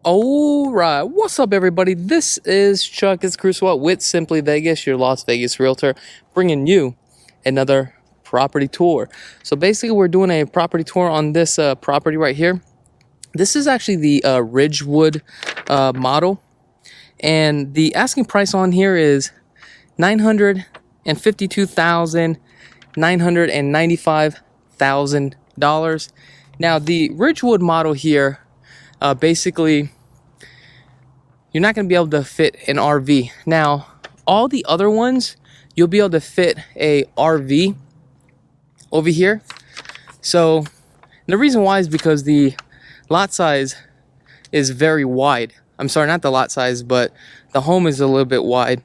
All right, what's up, everybody? This is Chuck. It's Krulsawat with Simply Vegas, your Las Vegas realtor, bringing you another property tour. So basically, we're doing a property tour on this property right here. This is actually the Ridgewood model, and the asking price on here is $952,995,000. Now, the Ridgewood model here, basically, you're not going to be able to fit an RV. Now, all the other ones, you'll be able to fit a RV over here. So, the reason why is because the lot size is very wide. I'm sorry, not the lot size, but the home is a little bit wide.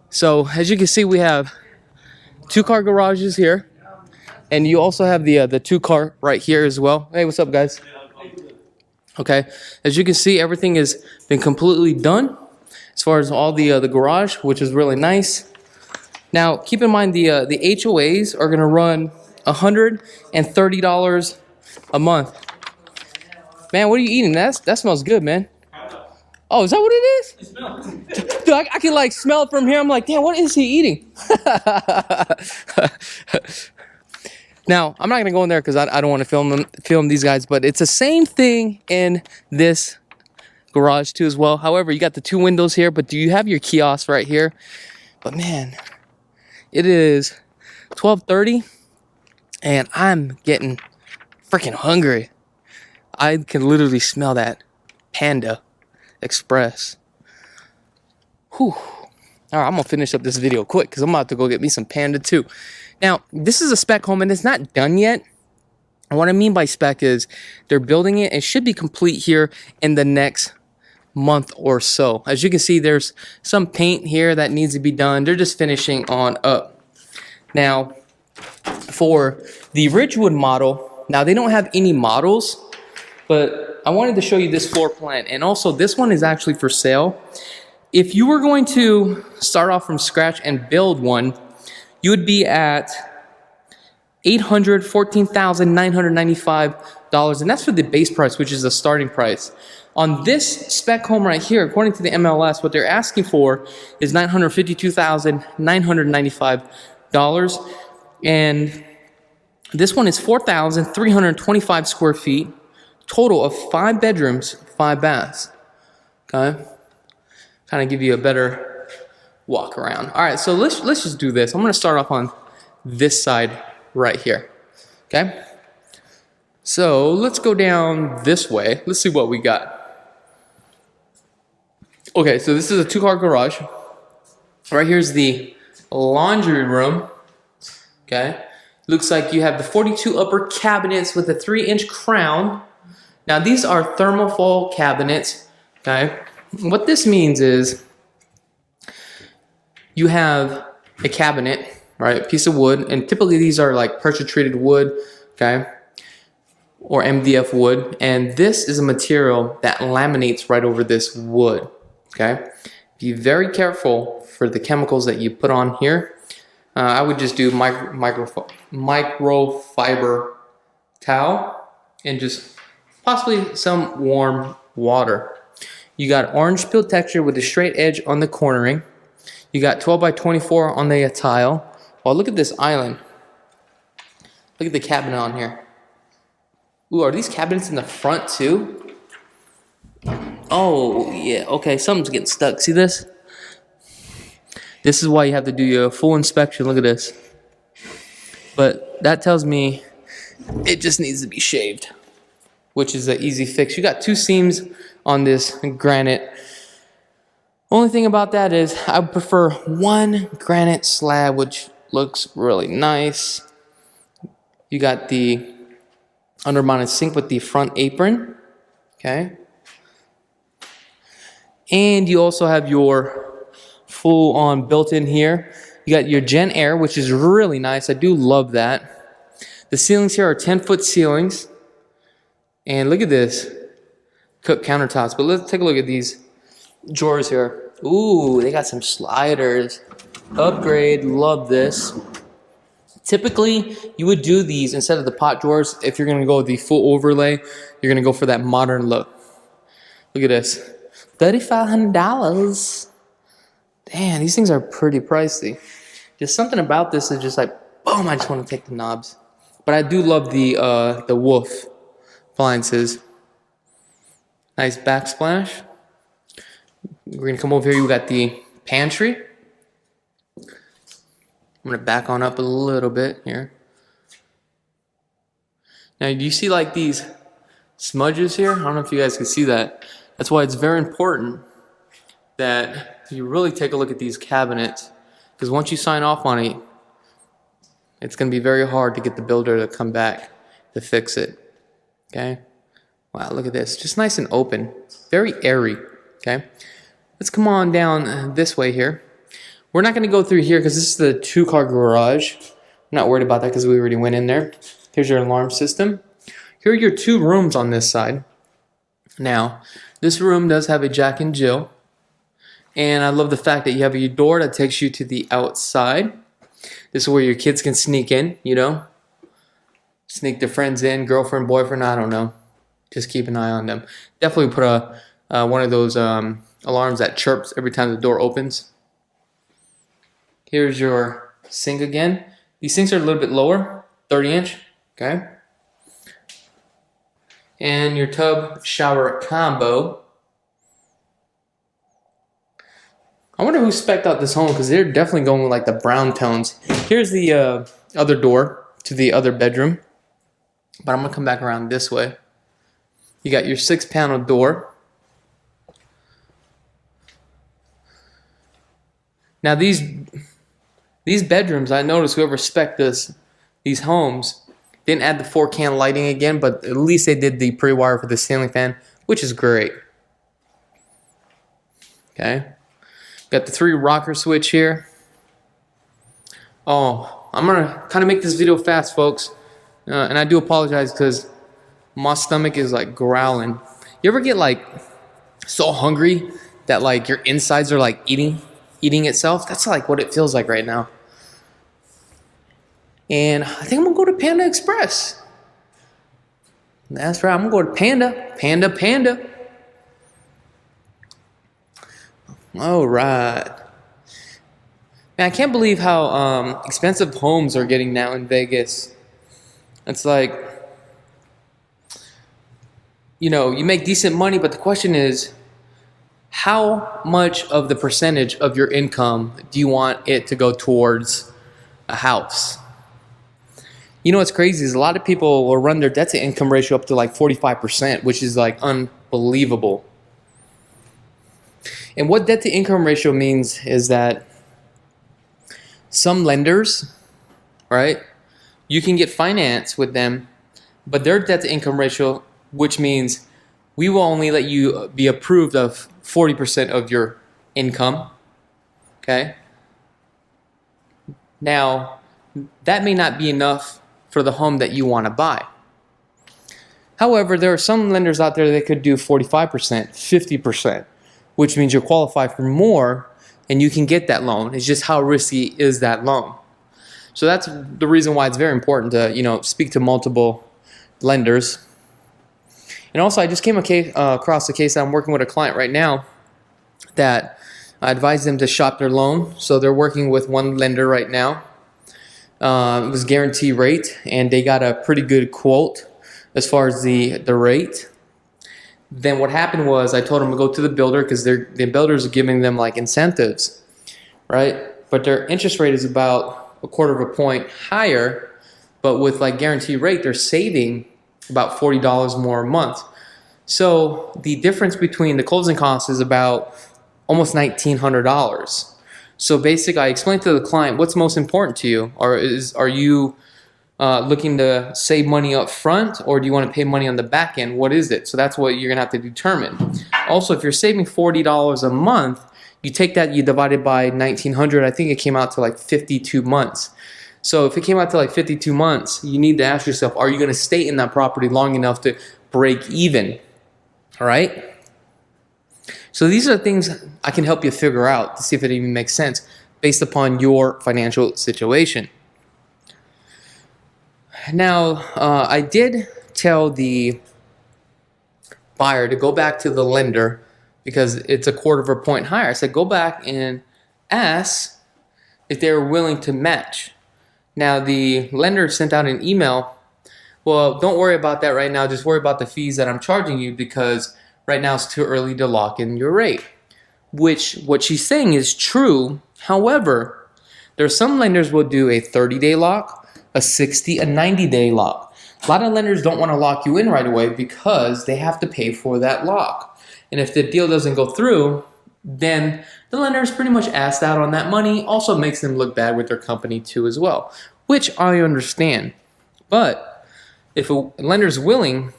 So, as you can see, we have 2-car garages here. And you also have the 2-car right here as well. Hey, what's up, guys? Okay, as you can see, everything has been completely done as far as all the garage, which is really nice. Now, keep in mind the HOAs are going to run $130 a month. Man, what are you eating? That smells good, man. Oh, is that what it is? It smells. Dude, I can like smell it from here. I'm like, damn, what is he eating? Now, I'm not going to go in there because I don't want to film these guys, but it's the same thing in this garage too as well. However, you got the 2 windows here, but do you have your kiosk right here? But man, it is 12:30 and I'm getting freaking hungry. I can literally smell that Panda Express. Whew. All right, I'm going to finish up this video quick because I'm about to go get me some Panda too. Now, this is a spec home, and it's not done yet. And what I mean by spec is they're building it. It should be complete here in the next month or so. As you can see, there's some paint here that needs to be done. They're just finishing on up. Now, for the Ridgewood model, now they don't have any models, but I wanted to show you this floor plan. And also, this one is actually for sale. If you were going to start off from scratch and build one, you would be at $814,995, and that's for the base price, which is the starting price. On this spec home right here, according to the MLS, what they're asking for is $952,995, and this one is 4,325 square feet, total of 5 bedrooms, 5 baths. Okay, kind of give you a better walk around. All right, so let's just do this. I'm going to start off on this side right here. Okay, so let's go down this way. Let's see what we got. Okay, so this is a 2-car garage. Right here's the laundry room. Okay, looks like you have the 42 upper cabinets with a 3-inch crown. Now these are thermofoil cabinets. Okay, what this means is you have a cabinet, right, a piece of wood, and typically these are like pressure treated wood, okay, or MDF wood, and this is a material that laminates right over this wood, okay. Be very careful for the chemicals that you put on here. I would just do microfiber towel and just possibly some warm water. You got orange peel texture with a straight edge on the cornering. You got 12 by 24 on the tile. Oh, look at this island. Look at the cabinet on here. Ooh, are these cabinets in the front too? Oh, yeah. Okay, something's getting stuck. See this? This is why you have to do your full inspection. Look at this. But that tells me it just needs to be shaved, which is an easy fix. You got 2 seams on this granite. Only thing about that is I would prefer 1 granite slab, which looks really nice. You got the under-mounted sink with the front apron, okay? And you also have your full-on built-in here. You got your Gen Air, which is really nice. I do love that. The ceilings here are 10-foot ceilings. And look at this. Cook countertops. But let's take a look at these drawers here. Ooh, they got some sliders. Upgrade, love this. Typically, you would do these instead of the pot drawers. If you're going to go with the full overlay, you're going to go for that modern look. Look at this. $3,500. Damn, these things are pretty pricey. Just something about this is just like, boom, I just want to take the knobs. But I do love the wolf appliances. Nice backsplash. We're gonna come over here. We got the pantry. I'm gonna back on up a little bit here. Now, do you see like these smudges here? I don't know if you guys can see that. That's why it's very important that you really take a look at these cabinets, because once you sign off on it, it's going to be very hard to get the builder to come back to fix it. Okay? Wow, look at this. Just nice and open. Very airy. Okay? Let's come on down this way here. We're not going to go through here because this is the 2-car garage. I'm not worried about that because we already went in there. Here's your alarm system. Here are your 2 rooms on this side. Now, this room does have a Jack and Jill. And I love the fact that you have your door that takes you to the outside. This is where your kids can sneak in, you know. Sneak their friends in, girlfriend, boyfriend, I don't know. Just keep an eye on them. Definitely put one of those alarms that chirps every time the door opens. Here's your sink again. These sinks are a little bit lower, 30-inch. Okay. And your tub shower combo. I wonder who spec'd out this home, because they're definitely going with like the brown tones. Here's the other door to the other bedroom. But I'm going to come back around this way. You got your 6-panel door. Now these bedrooms, I noticed whoever spec'd these homes didn't add the 4-can lighting again, but at least they did the pre-wire for the ceiling fan, which is great. Okay. Got the 3 rocker switch here. Oh, I'm going to kind of make this video fast, folks. And I do apologize because my stomach is like growling. You ever get like so hungry that like your insides are like eating itself? That's like what it feels like right now. And I think I'm going to go to Panda Express. That's right, I'm going to go to Panda. All right. Man, I can't believe how expensive homes are getting now in Vegas. It's like, you know, you make decent money, but the question is, how much of the percentage of your income do you want it to go towards a house? You know what's crazy is a lot of people will run their debt to income ratio up to like 45%, which is like unbelievable. And what debt to income ratio means is that some lenders, right, you can get finance with them, but their debt to income ratio, which means we will only let you be approved of 40% of your income. Okay? Now, that may not be enough for the home that you want to buy. However, there are some lenders out there that could do 45%, 50%, which means you're qualified for more and you can get that loan. It's just how risky is that loan. So that's the reason why it's very important to, you know, speak to multiple lenders. And also, I just came across a case that I'm working with a client right now that I advised them to shop their loan. So they're working with one lender right now. It was guarantee rate, and they got a pretty good quote as far as the rate. Then what happened was I told them to go to the builder because the builders are giving them like incentives, right? But their interest rate is about 1/4 point higher, but with like guarantee rate, they're saving about $40 more a month. So the difference between the closing costs is about almost $1,900. So basically, I explained to the client what's most important to you. Are you looking to save money up front, or do you want to pay money on the back end? What is it? So that's what you're gonna have to determine. Also, if you're saving $40 a month, you take that, you divide it by 1,900. I think it came out to like 52 months. So if it came out to like 52 months, you need to ask yourself, are you gonna stay in that property long enough to break even? All right? So these are the things I can help you figure out to see if it even makes sense based upon your financial situation. Now, I did tell the buyer to go back to the lender because it's a quarter of a point higher. I said, go back and ask if they were willing to match. Now, the lender sent out an email. Well, don't worry about that right now. Just worry about the fees that I'm charging you because right now it's too early to lock in your rate. Which, what she's saying is true. However, there's some lenders will do a 30-day lock, a 60, a 90-day lock. A lot of lenders don't want to lock you in right away because they have to pay for that lock. And if the deal doesn't go through, then the lender is pretty much asked out on that money. Also makes them look bad with their company too as well, which I understand. But if a lender is willing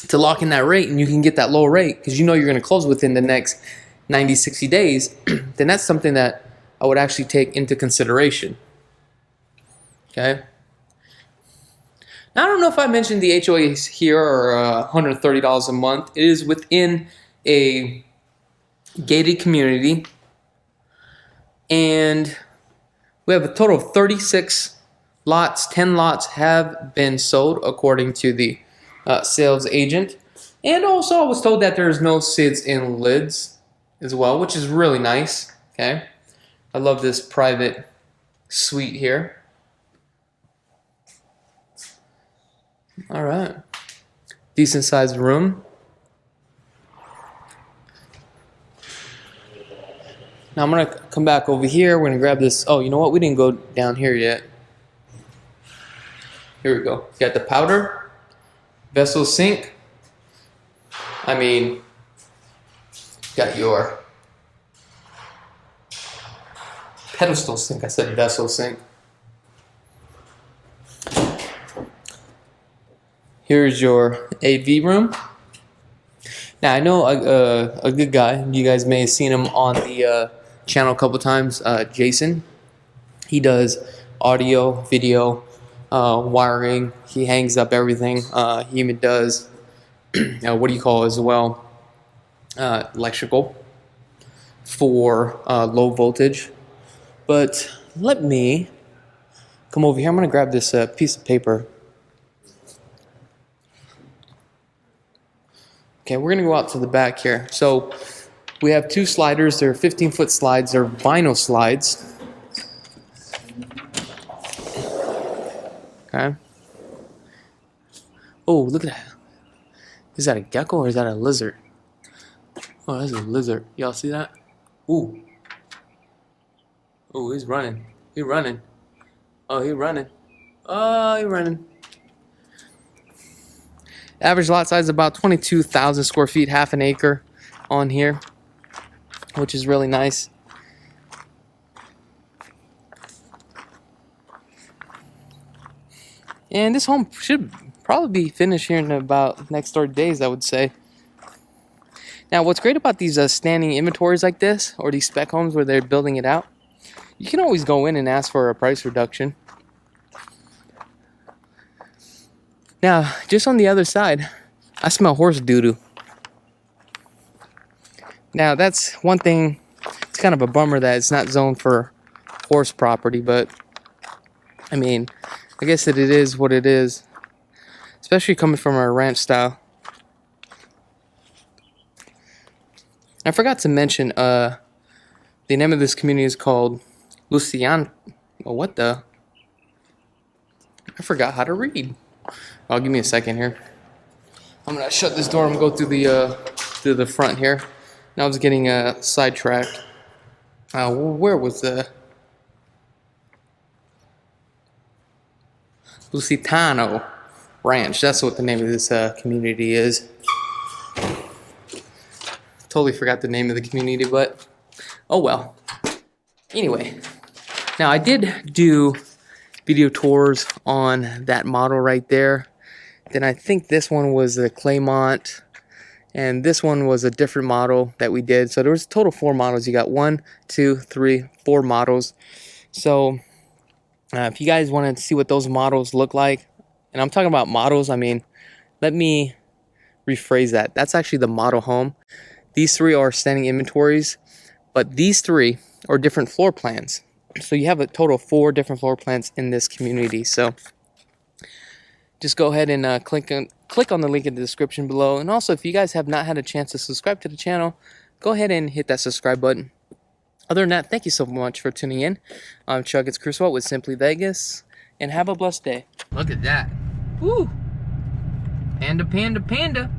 to lock in that rate and you can get that low rate because you know you're going to close within the next 90, 60 days, then that's something that I would actually take into consideration. Okay. Now, I don't know if I mentioned the HOAs here are $130 a month. It is within a gated community, and we have a total of 36 lots. 10 lots have been sold according to the sales agent, and also I was told that there's no SIDS in lids as well, which is really nice. Okay, I love this private suite here. All right, decent sized room. Now I'm gonna come back over here. We're gonna grab this. Oh, you know what? We didn't go down here yet. Here we go. You got the powder, vessel sink. I mean, got your pedestal sink. I said vessel sink. Here's your AV room. Now I know a good guy. You guys may have seen him on the channel a couple times. Jason. He does audio, video, wiring. He hangs up everything. He even does what do you call it as well? Electrical for low voltage. But let me come over here. I'm gonna grab this piece of paper. Okay, we're gonna go out to the back here. So we have two sliders. They're 15-foot slides. They're vinyl slides. Okay. Oh, look at that. Is that a gecko or is that a lizard? Oh, that's a lizard. Y'all see that? Ooh. Oh, he's running. He's running. Oh, he's running. Oh, he's running. Average lot size is about 22,000 square feet, half an acre on here, which is really nice. And this home should probably be finished here in about next 30 days, I would say. Now, what's great about these standing inventories like this, or these spec homes where they're building it out, you can always go in and ask for a price reduction. Now, just on the other side, I smell horse doo-doo. Now, that's one thing. It's kind of a bummer that it's not zoned for horse property, but I mean, I guess that it is what it is, especially coming from a ranch style. I forgot to mention, the name of this community is called Lusitano. Oh, what the? I forgot how to read. Oh, give me a second here. I'm gonna shut this door and go through the front here. Now I was getting sidetracked. Where was the Lusitano Ranch? That's what the name of this community is. Totally forgot the name of the community, but oh well. Anyway, now I did do video tours on that model right there. Then I think this one was the Claymont, and this one was a different model that we did. So there was a total 4 models. You got 1, 2, 3, 4 models. So if you guys want to see what those models look like, and I'm talking about models, I mean, let me rephrase that. That's actually the model home. These 3 are standing inventories, but these 3 are different floor plans. So you have a total of 4 different floor plans in this community. So just go ahead and click click on the link in the description below. And also, if you guys have not had a chance to subscribe to the channel, go ahead and hit that subscribe button. Other than that, thank you so much for tuning in. I'm Chuck, it's Krulsawat with Simply Vegas, and have a blessed day. Look at that. Woo! Panda, panda, panda.